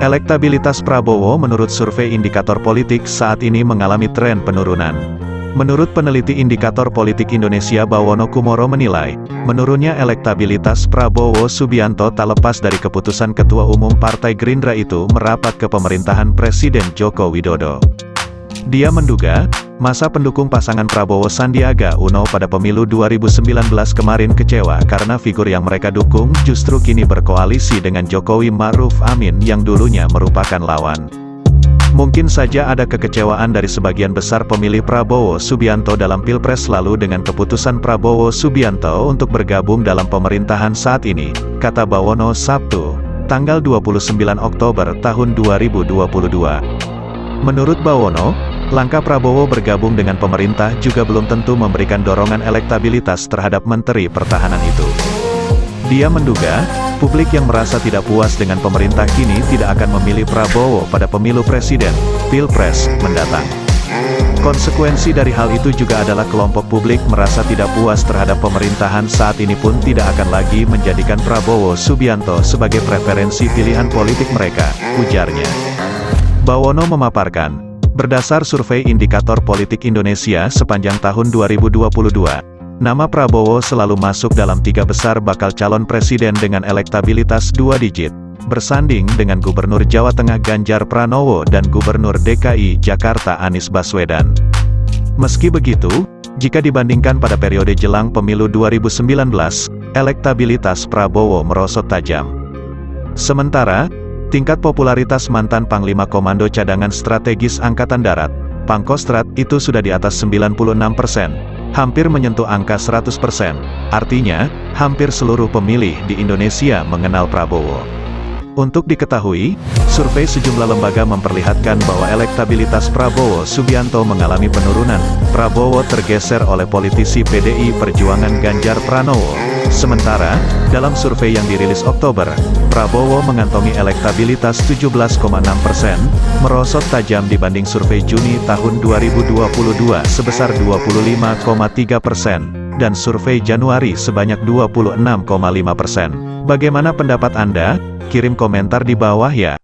Elektabilitas Prabowo menurut survei indikator politik saat ini mengalami tren penurunan. Menurut peneliti Indikator Politik Indonesia Bawono Kumoro menilai, menurunnya elektabilitas Prabowo Subianto tak lepas dari keputusan Ketua Umum Partai Gerindra itu merapat ke pemerintahan Presiden Joko Widodo. Dia menduga, masa pendukung pasangan Prabowo Sandiaga Uno pada pemilu 2019 kemarin kecewa karena figur yang mereka dukung justru kini berkoalisi dengan Jokowi Ma'ruf Amin yang dulunya merupakan lawan. Mungkin saja ada kekecewaan dari sebagian besar pemilih Prabowo Subianto dalam Pilpres lalu dengan keputusan Prabowo Subianto untuk bergabung dalam pemerintahan saat ini, kata Bawono Sabtu, tanggal 29 Oktober tahun 2022. Menurut Bawono, langkah Prabowo bergabung dengan pemerintah juga belum tentu memberikan dorongan elektabilitas terhadap Menteri Pertahanan itu. Dia menduga, publik yang merasa tidak puas dengan pemerintah kini tidak akan memilih Prabowo pada pemilu presiden, Pilpres, mendatang. Konsekuensi dari hal itu juga adalah kelompok publik merasa tidak puas terhadap pemerintahan saat ini pun tidak akan lagi menjadikan Prabowo Subianto sebagai preferensi pilihan politik mereka, ujarnya. Bawono memaparkan, berdasar survei Indikator Politik Indonesia sepanjang tahun 2022, nama Prabowo selalu masuk dalam 3 besar bakal calon presiden dengan elektabilitas 2 digit, bersanding dengan Gubernur Jawa Tengah Ganjar Pranowo dan Gubernur DKI Jakarta Anies Baswedan. Meski begitu, jika dibandingkan pada periode jelang pemilu 2019, elektabilitas Prabowo merosot tajam. Sementara, tingkat popularitas mantan Panglima Komando Cadangan Strategis Angkatan Darat, Pangkostrat itu sudah di atas 96%. Hampir menyentuh angka 100%, artinya, hampir seluruh pemilih di Indonesia mengenal Prabowo. Untuk diketahui, survei sejumlah lembaga memperlihatkan bahwa elektabilitas Prabowo Subianto mengalami penurunan. Prabowo tergeser oleh politisi PDI Perjuangan Ganjar Pranowo. Sementara, dalam survei yang dirilis Oktober, Prabowo mengantongi elektabilitas 17,6%, merosot tajam dibanding survei Juni tahun 2022 sebesar 25,3%, dan survei Januari sebanyak 26,5%. Bagaimana pendapat Anda? Kirim komentar di bawah ya.